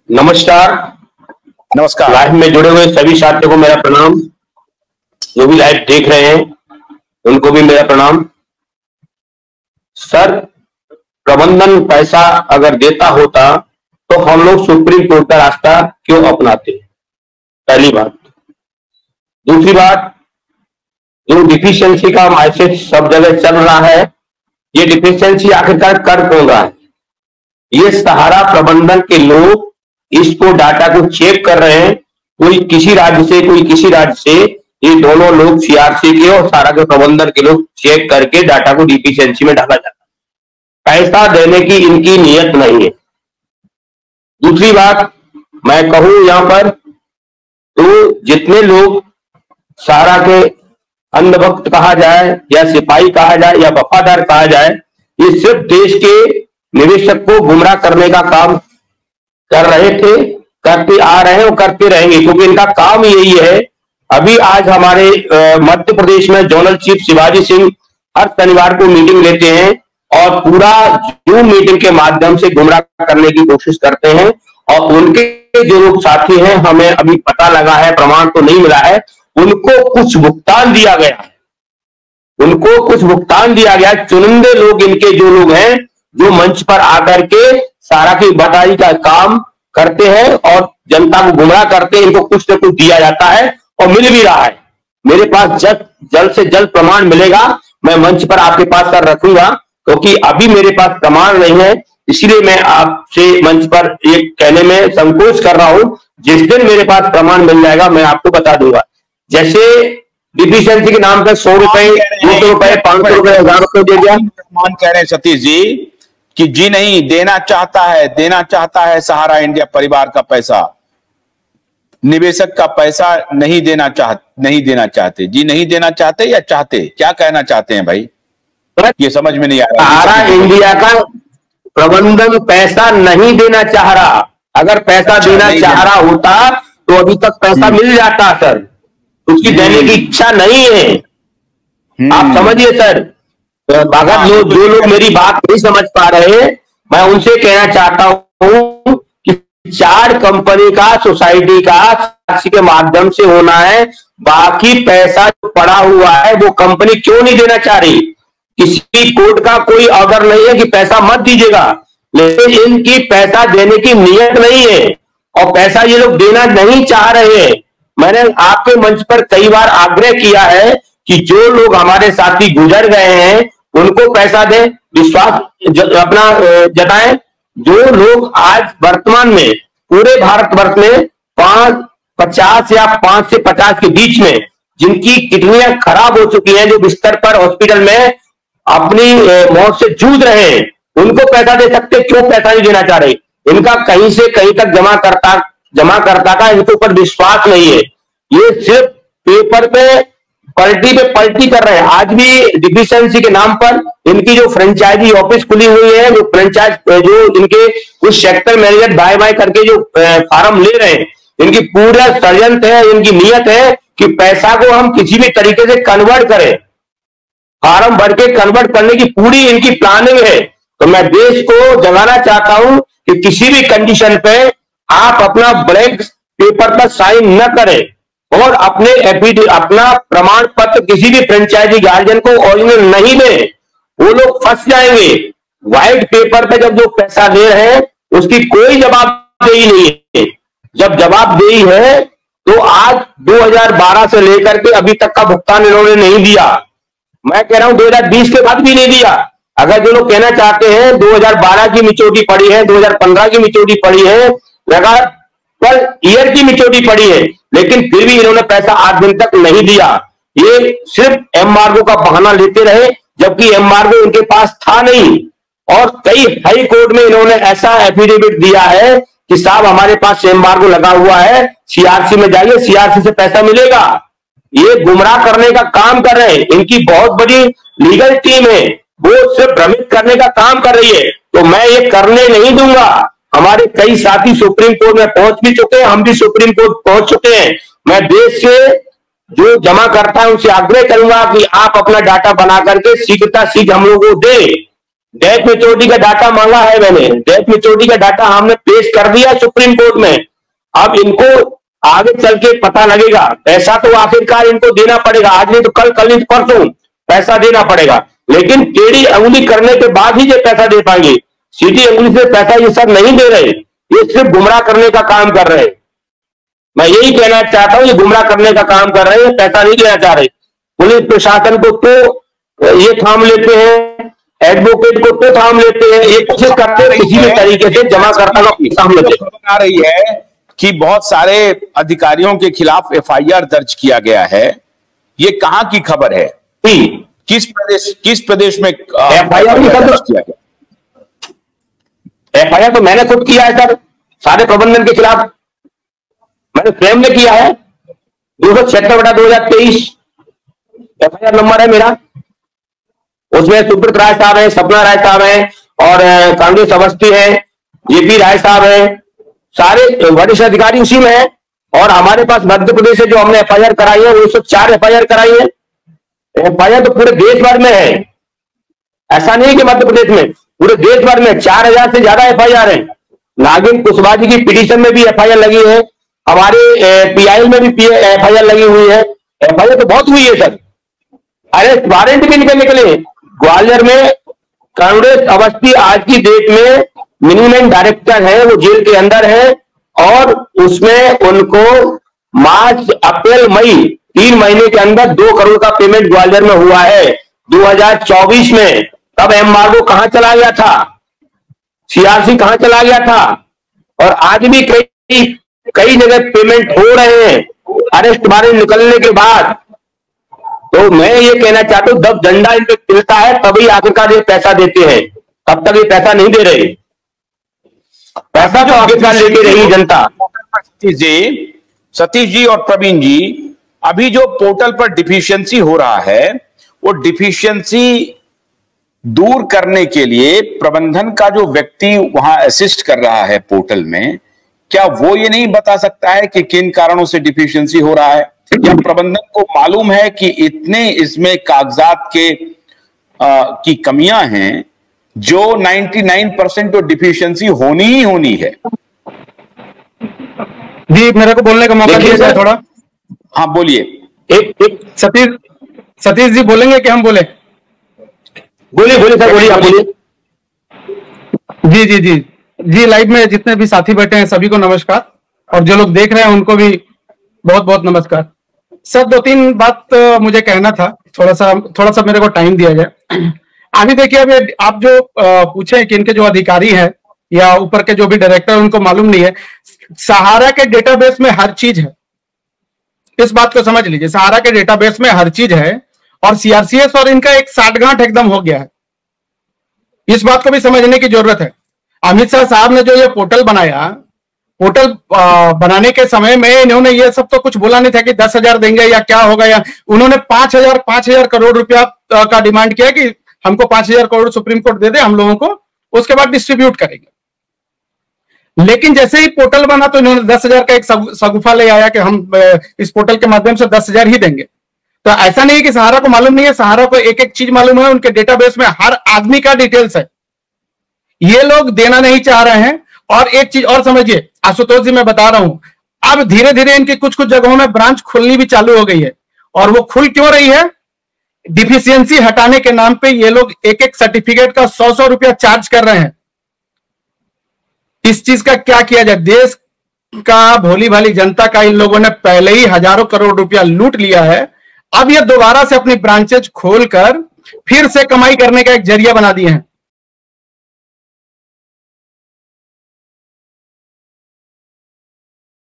नमस्कार। नमस्कार। लाइव में जुड़े हुए सभी साथियों को मेरा प्रणाम। जो भी लाइव देख रहे हैं उनको भी मेरा प्रणाम। सर, प्रबंधन पैसा अगर देता होता तो हम लोग सुप्रीम कोर्ट का रास्ता क्यों अपनाते? पहली बात। दूसरी बात, जो डिफिशियंसी का मैसेज सब जगह चल रहा है, ये डिफिशियंसी आखिरकार कर कौन रहा है? ये सहारा प्रबंधन के लोग इसको डाटा को चेक कर रहे हैं। कोई किसी राज्य से, कोई किसी राज्य से, ये दोनों लोग सीआरसी के और सहारा के प्रबंधन के लोग चेक करके डाटा को डिफिशियंसी में डाला जाता है। पैसा देने की इनकी नीयत नहीं है। दूसरी बात मैं कहूं यहां पर, तो जितने लोग सहारा के अंधभक्त कहा जाए या सिपाही कहा जाए या वफादार कहा जाए, ये सिर्फ देश के निवेशक को गुमराह करने का काम कर रहे थे, करते आ रहे हैं और करते रहेंगे, क्योंकि इनका काम यही है। अभी आज हमारे मध्य प्रदेश में जोनल चीफ शिवाजी सिंह हर शनिवार को मीटिंग लेते हैं और पूरा जूम मीटिंग के माध्यम से गुमराह करने की कोशिश करते हैं। और उनके जो लोग साथी हैं, हमें अभी पता लगा है, प्रमाण तो नहीं मिला है, उनको कुछ भुगतान दिया गया है। उनको कुछ भुगतान दिया गया। चुनिंदे लोग, इनके जो लोग हैं, जो मंच पर आकर के सारा की बटाई का काम करते हैं और जनता को गुमराह करते हैं, इनको कुछ न कुछ दिया जाता है और मिल भी रहा है। मेरे पास जल्द से जल्द प्रमाण मिलेगा, मैं मंच पर आपके पास सर रखूंगा, क्योंकि अभी मेरे पास प्रमाण नहीं है, इसलिए मैं आपसे मंच पर ये कहने में संकोच कर रहा हूं। जिस दिन मेरे पास प्रमाण मिल जाएगा मैं आपको बता दूंगा। जैसे डिफिशियंसी के नाम पर 100 रुपए, 200 रुपए, 500 रुपए, 1000 रुपए दे दिया। मान कह रहे हैं सतीश जी कि जी नहीं देना चाहता है सहारा इंडिया परिवार का पैसा, निवेशक का पैसा नहीं देना चाहते जी, नहीं देना चाहते या चाहते, क्या कहना चाहते हैं भाई? ये समझ में नहीं आ रहा। सहारा इंडिया का प्रबंधन पैसा नहीं देना चाह रहा। अगर पैसा देना चाह रहा होता तो अभी तक पैसा मिल जाता सर। उसकी देने की इच्छा नहीं है। आप समझिए सर। अगर जो लोग मेरी बात नहीं समझ पा रहे, मैं उनसे कहना चाहता हूं कि 4 कंपनी का, सोसाइटी का साक्षी के माध्यम से होना है। बाकी पैसा जो पड़ा हुआ है वो कंपनी क्यों नहीं देना चाह रही? किसी कोर्ट का कोई ऑर्डर नहीं है कि पैसा मत दीजिएगा, लेकिन इनकी पैसा देने की नीयत नहीं है और पैसा ये लोग देना नहीं चाह रहे हैं। मैंने आपके मंच पर कई बार आग्रह किया है कि जो लोग हमारे साथी गुजर गए हैं उनको पैसा दें, विश्वास अपना जताएं। जो लोग आज वर्तमान में पूरे भारतवर्ष में 50 या 5 से 50 के बीच में जिनकी किडनियां खराब हो चुकी हैं, जो बिस्तर पर हॉस्पिटल में अपनी मौत से जूझ रहे हैं, उनको पैसा दे सकते, क्यों पैसा नहीं देना चाह रहे? इनका कहीं से कहीं तक जमाकर्ता का इनके ऊपर विश्वास नहीं है। ये सिर्फ पेपर पे पलटी कर रहे हैं। आज भी डिफिशियंसी के नाम पर इनकी जो फ्रेंचाइजी ऑफिस खुली हुई है, जो इनके कुछ सेक्टर मैनेजर बाय करके जो फार्म ले रहे हैं, इनकी पूरा षड्यंत्र है। इनकी नीयत है कि पैसा को हम किसी भी तरीके से कन्वर्ट करें, फार्म भर के कन्वर्ट करने की पूरी इनकी प्लानिंग है। तो मैं देश को जगाना चाहता हूं कि किसी भी कंडीशन पे आप अपना ब्लैंक पेपर पर साइन न करें और अपना प्रमाण पत्र किसी भी फ्रेंचाइजी गार्जियन को ओरिजिनल नहीं दें। वो लोग फंस जाएंगे। व्हाइट पेपर पे जब जो पैसा दे रहे हैं उसकी कोई जवाबदेही नहीं है। जब जवाबदेही है तो आज 2012 से लेकर के अभी तक का भुगतान इन्होंने नहीं दिया। मैं कह रहा हूं 2020 के बाद भी नहीं दिया। अगर जो लोग कहना चाहते हैं 2012 की मिचोटी पड़ी है, 2015 की मिचोटी पड़ी है, लगातार ईयर की मिचोटी पड़ी है, लेकिन फिर भी इन्होंने पैसा 8 दिन तक नहीं दिया। ये सिर्फ एम्बार्गो का बहाना लेते रहे, जबकि एम्बार्गो इनके पास था नहीं। और कई हाई कोर्ट में इन्होंने ऐसा एफिडेविट दिया है कि साहब हमारे पास एम्बार्गो लगा हुआ है, सीआरसी में जाइए, सीआरसी से पैसा मिलेगा। ये गुमराह करने का काम कर रहे हैं। इनकी बहुत बड़ी लीगल टीम है, वो सिर्फ भ्रमित करने का काम कर रही है। तो मैं ये करने नहीं दूंगा। हमारे कई साथी सुप्रीम कोर्ट में पहुंच भी चुके हैं, हम भी सुप्रीम कोर्ट पहुंच चुके हैं। मैं देश से जो जमा करता है उनसे आग्रह करूंगा कि आप अपना डाटा बना करके शीघ्रता शीघ्र हम लोगों को दे। डेथ मेच्योरिटी का डाटा मांगा है मैंने, डेथ मेच्योरिटी का डाटा हमने पेश कर दिया सुप्रीम कोर्ट में। अब इनको आगे चल के पता लगेगा, पैसा तो आखिरकार इनको देना पड़ेगा, आज नहीं तो कल, कल नहीं तो परसों पैसा देना पड़ेगा, लेकिन टेढ़ी अंगुली करने के बाद ही ये पैसा दे पाएंगे। सीधी अंगुली से पैसा ये सब नहीं दे रहे, ये सिर्फ गुमराह करने का काम कर रहे हैं। मैं यही कहना चाहता हूं, ये गुमराह करने का काम कर रहे हैं, पैसा नहीं देना चाह रहे। पुलिस प्रशासन को तो ये थाम लेते हैं, एडवोकेट को तो थाम लेते हैं, ये कोशिश करते हैं किसी भी तरीके से जमा करता थाम लेते हैं। आ रही है कि बहुत सारे अधिकारियों के खिलाफ एफआईआर दर्ज किया गया है, ये कहां की खबर है? किस प्रदेश में एफआईआर दर्ज किया गया? एफआईआर तो मैंने खुद किया है सर, सारे प्रबंधन के खिलाफ मैंने स्वयं ने किया है। 276/2023 एफआईआर नंबर है मेरा। उसमें सुब्रत राय साहब है, सपना राय साहब है, और कांग्रेस अवस्थी है, जेपी राय साहब है, सारे वरिष्ठ अधिकारी उसी में है। और हमारे पास मध्य प्रदेश से जो हमने एफआईआर कराई है, वो 104 एफआईआर कराई है। एफआईआर तो पूरे देश भर में है, ऐसा नहीं कि मध्य प्रदेश में, पूरे देश भर में 4000 से ज्यादा एफआईआर है। नागिन कुशवाहा जी की पिटीशन में भी एफआईआर लगी है, हमारे पीआईएल में भी एफआईआर लगी हुई है। एफआईआर तो बहुत हुई है सर, अरेस्ट वारंट भी निकले। ग्वालियर में कांग्रेस अवस्थी आज की डेट में मिनिमम डायरेक्टर है, वो जेल के अंदर है, और उसमें उनको मार्च, अप्रैल, मई 3 महीने के अंदर 2 करोड़ का पेमेंट ग्वालियर में हुआ है। 2024 में तब एम्बार्गो कहां चला गया था, सीआरसी कहां चला गया था, और आज भी कई जगह पेमेंट हो रहे हैं अरेस्ट वारंट निकलने के बाद। तो मैं ये कहना चाहता हूं, जब डंडा इन पे पिलता है तभी आखिरकार ये पैसा देते हैं, तब तक ये पैसा नहीं दे रहे। पैसा तो आखिरकार लेके रही जनता। सतीश जी और प्रवीण जी, अभी जो पोर्टल पर डिफिशियंसी हो रहा है, वो डिफिशियंसी दूर करने के लिए प्रबंधन का जो व्यक्ति वहां असिस्ट कर रहा है पोर्टल में, क्या वो ये नहीं बता सकता है कि किन कारणों से डिफिशियंसी हो रहा है? या प्रबंधन को मालूम है कि इतने इसमें कागजात की कमियां हैं जो 99% तो डिफिशियंसी होनी ही होनी है? जी, मेरे को बोलने का मौका दीजिए थोड़ा। हाँ बोलिए। एक सतीश जी बोलेंगे कि हम बोले? बोलिए सर, बोलिए, आप बोलिए। जी जी जी जी, लाइव में जितने भी साथी बैठे हैं सभी को नमस्कार, और जो लोग देख रहे हैं उनको भी बहुत बहुत नमस्कार। सर, 2-3 बात मुझे कहना था, थोड़ा सा मेरे को टाइम दिया जाए। अभी देखिए, अभी आप जो पूछे कि इनके जो अधिकारी हैं या ऊपर के जो भी डायरेक्टर, उनको मालूम नहीं है। सहारा के डेटाबेस में हर चीज है, इस बात को समझ लीजिए। सहारा के डेटाबेस में हर चीज है, और सीआरसीएस और इनका एक साठगांठ एकदम हो गया है, इस बात को भी समझने की जरूरत है। अमित शाह साहब ने जो ये पोर्टल बनाया, पोर्टल बनाने के समय में इन्होंने ये सब तो कुछ बोला नहीं था कि 10,000 देंगे या क्या होगा, या उन्होंने 5,000 करोड़ रुपया का डिमांड किया कि हमको 5,000 करोड़ सुप्रीम कोर्ट दे दे हम लोगों को, उसके बाद डिस्ट्रीब्यूट करेंगे। लेकिन जैसे ही पोर्टल बना तो इन्होंने 10,000 का एक सगुफा ले आया कि हम इस पोर्टल के माध्यम से 10,000 ही देंगे। तो ऐसा नहीं है कि सहारा को मालूम नहीं है, सहारा को एक एक चीज मालूम है, उनके डेटाबेस में हर आदमी का डिटेल्स है। ये लोग देना नहीं चाह रहे हैं। और एक चीज और समझिए आशुतोष जी, मैं बता रहा हूं, अब धीरे धीरे इनकी कुछ कुछ जगहों में ब्रांच खुलनी भी चालू हो गई है। और वो खुल क्यों रही है? डिफिशियंसी हटाने के नाम पे ये लोग एक एक सर्टिफिकेट का 100-100 रुपया चार्ज कर रहे हैं। इस चीज का क्या किया जाए? देश का, भोली भाली जनता का इन लोगों ने पहले ही हजारों करोड़ रुपया लूट लिया है। अब ये दोबारा से अपनी ब्रांचेज खोलकर फिर से कमाई करने का एक जरिया बना दिए हैं।